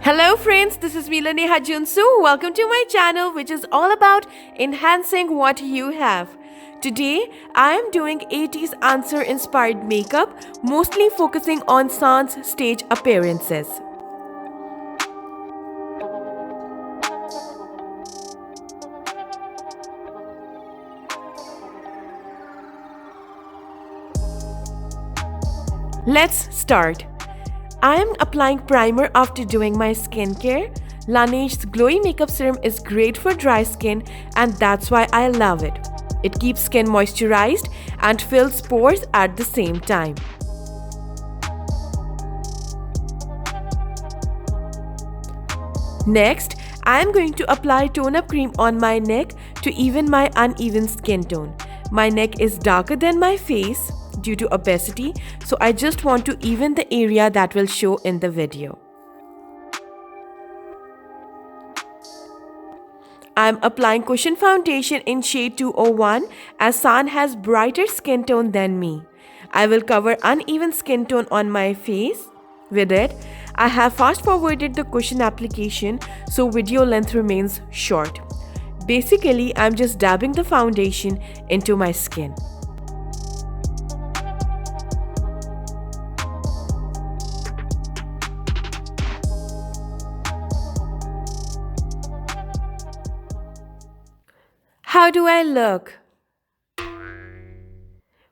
Hello friends, this is me LANEIGE. Welcome to my channel which is all about enhancing what you have. Today, I am doing Ateez Answer inspired makeup, mostly focusing on San's stage appearances. Let's start. I am applying primer after doing my skincare. LANEIGE's Glowy Makeup Serum is great for dry skin and that's why I love it. It keeps skin moisturized and fills pores at the same time. Next, I am going to apply tone-up cream on my neck to even my uneven skin tone. My neck is darker than my face due to opacity, so I just want to even the area that will show in the video. I'm applying cushion foundation in shade 201 as San has brighter skin tone than me. I will cover uneven skin tone on my face with it. I have fast forwarded the cushion application so video length remains short. Basically, I'm just dabbing the foundation into my skin. How do I look?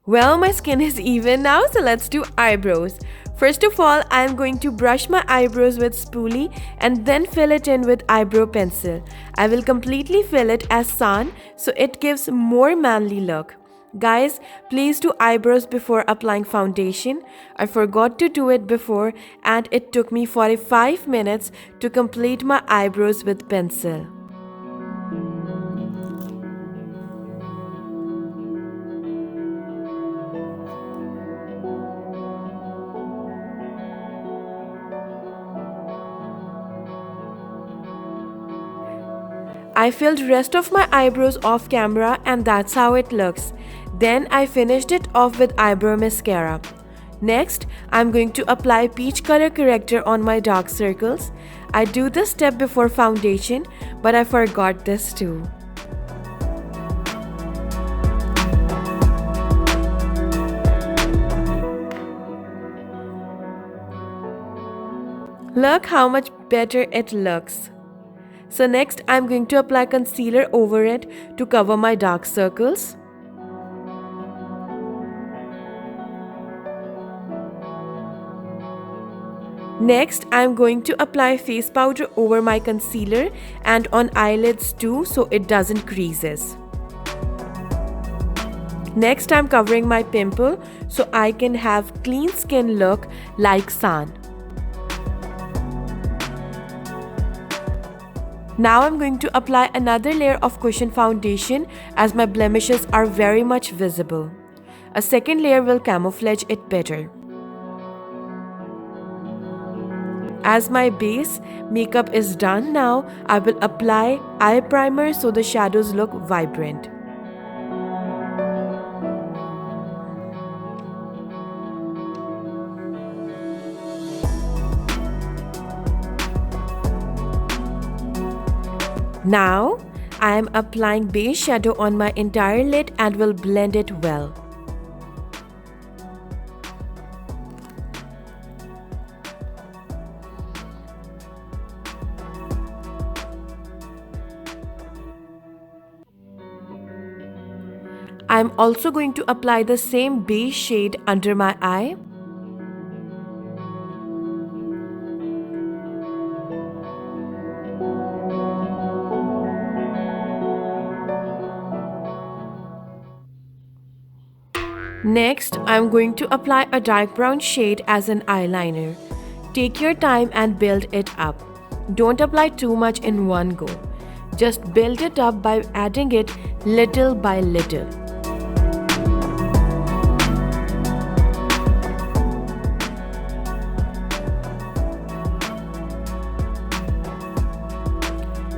Well, my skin is even now, so let's do eyebrows. First of all, I am going to brush my eyebrows with spoolie and then fill it in with eyebrow pencil. I will completely fill it as San so it gives more manly look. Guys, please do eyebrows before applying foundation. I forgot to do it before and it took me 45 minutes to complete my eyebrows with pencil. I filled rest of my eyebrows off camera and that's how it looks. Then I finished it off with eyebrow mascara. Next, I'm going to apply peach color corrector on my dark circles. I do this step before foundation, but I forgot this too. Look how much better it looks. So next, I'm going to apply concealer over it to cover my dark circles. Next, I'm going to apply face powder over my concealer and on eyelids too so it doesn't creases. Next, I'm covering my pimple so I can have clean skin look like San. Now I'm going to apply another layer of cushion foundation as my blemishes are very much visible. A second layer will camouflage it better. As my base makeup is done now, I will apply eye primer so the shadows look vibrant. Now, I am applying base shadow on my entire lid and will blend it well. I am also going to apply the same base shade under my eye. Next, I'm going to apply a dark brown shade as an eyeliner. Take your time and build it up. Don't apply too much in one go. Just build it up by adding it little by little.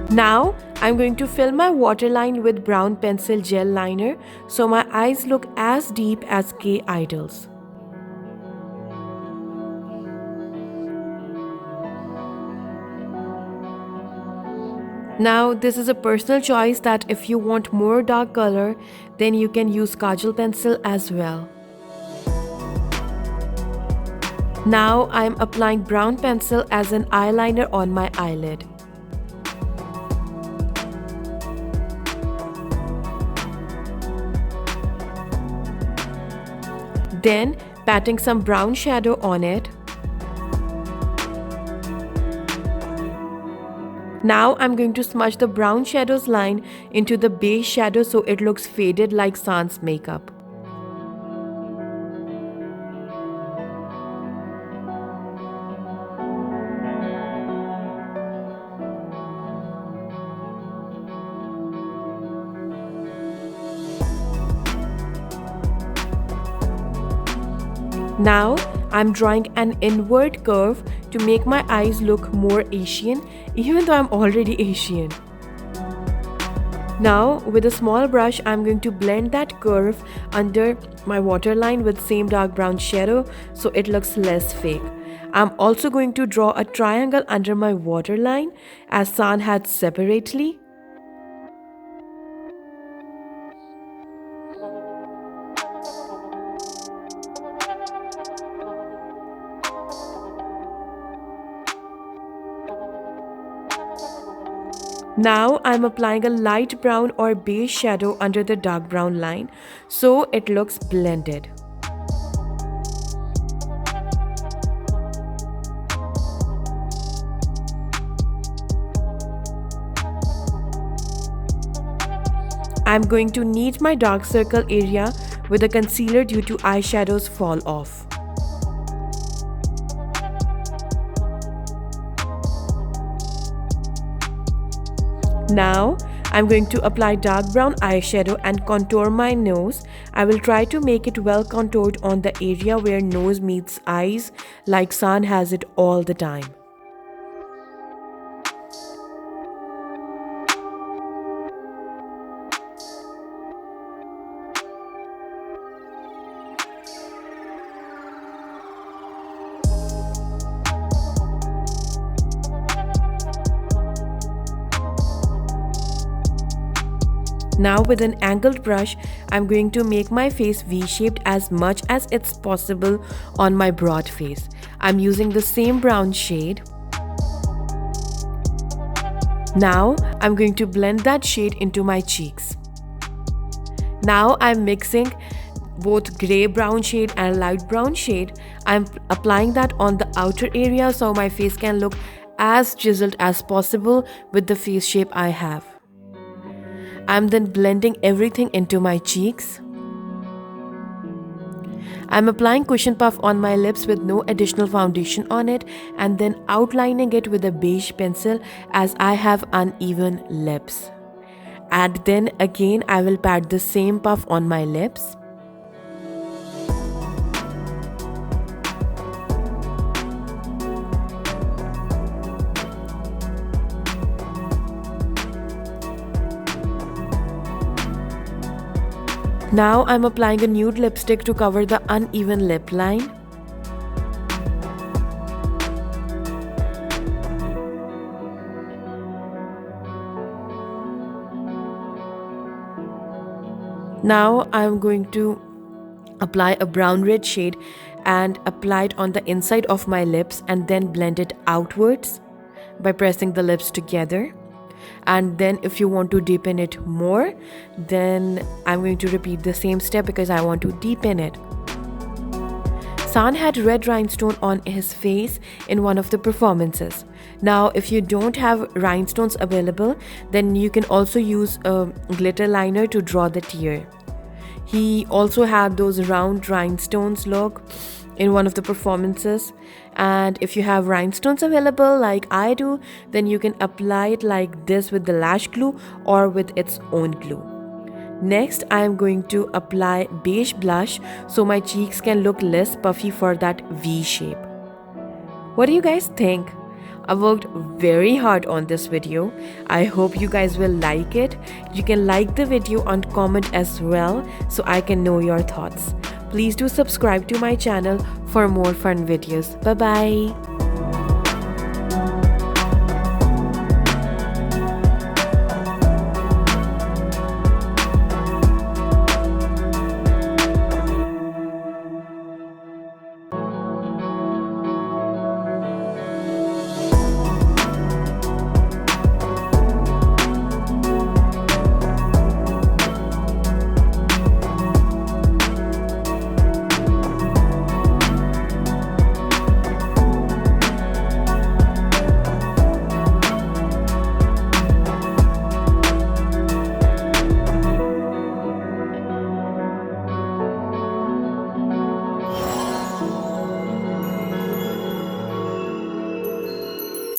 Now, I'm going to fill my waterline with brown pencil gel liner so my eyes look as deep as K-idols. Now this is a personal choice that if you want more dark color, then you can use kajal pencil as well. Now I am applying brown pencil as an eyeliner on my eyelid. Then patting some brown shadow on it. Now I'm going to smudge the brown shadows line into the base shadow so it looks faded like San's makeup. Now I'm drawing an inward curve to make my eyes look more Asian, even though I'm already Asian. Now with a small brush, I'm going to blend that curve under my waterline with same dark brown shadow so it looks less fake. I'm also going to draw a triangle under my waterline as San had separately. Now I'm applying a light brown or beige shadow under the dark brown line so it looks blended. I'm going to knead my dark circle area with a concealer due to eyeshadows fall off. Now I'm going to apply dark brown eyeshadow and contour my nose. I will try to make it well contoured on the area where nose meets eyes like San has it all the time. Now with an angled brush, I'm going to make my face V-shaped as much as it's possible on my broad face. I'm using the same brown shade. Now I'm going to blend that shade into my cheeks. Now I'm mixing both grey brown shade and light brown shade. I'm applying that on the outer area so my face can look as chiseled as possible with the face shape I have. I'm then blending everything into my cheeks. I'm applying cushion puff on my lips with no additional foundation on it and then outlining it with a beige pencil as I have uneven lips. And then again I will pat the same puff on my lips. Now I'm applying a nude lipstick to cover the uneven lip line. Now I'm going to apply a brown red shade and apply it on the inside of my lips and then blend it outwards by pressing the lips together. And then if you want to deepen it more, then I'm going to repeat the same step because I want to deepen it. San had red rhinestone on his face in one of the performances. Now if you don't have rhinestones available, then you can also use a glitter liner to draw the tear. He also had those round rhinestones look in one of the performances, and if you have rhinestones available like I do, then you can apply it like this with the lash glue or with its own glue. Next I am going to apply beige blush so my cheeks can look less puffy for that V shape. What do you guys think? I worked very hard on this video. I hope you guys will like it. You can like the video and comment as well so I can know your thoughts. Please do subscribe to my channel for more fun videos. Bye bye.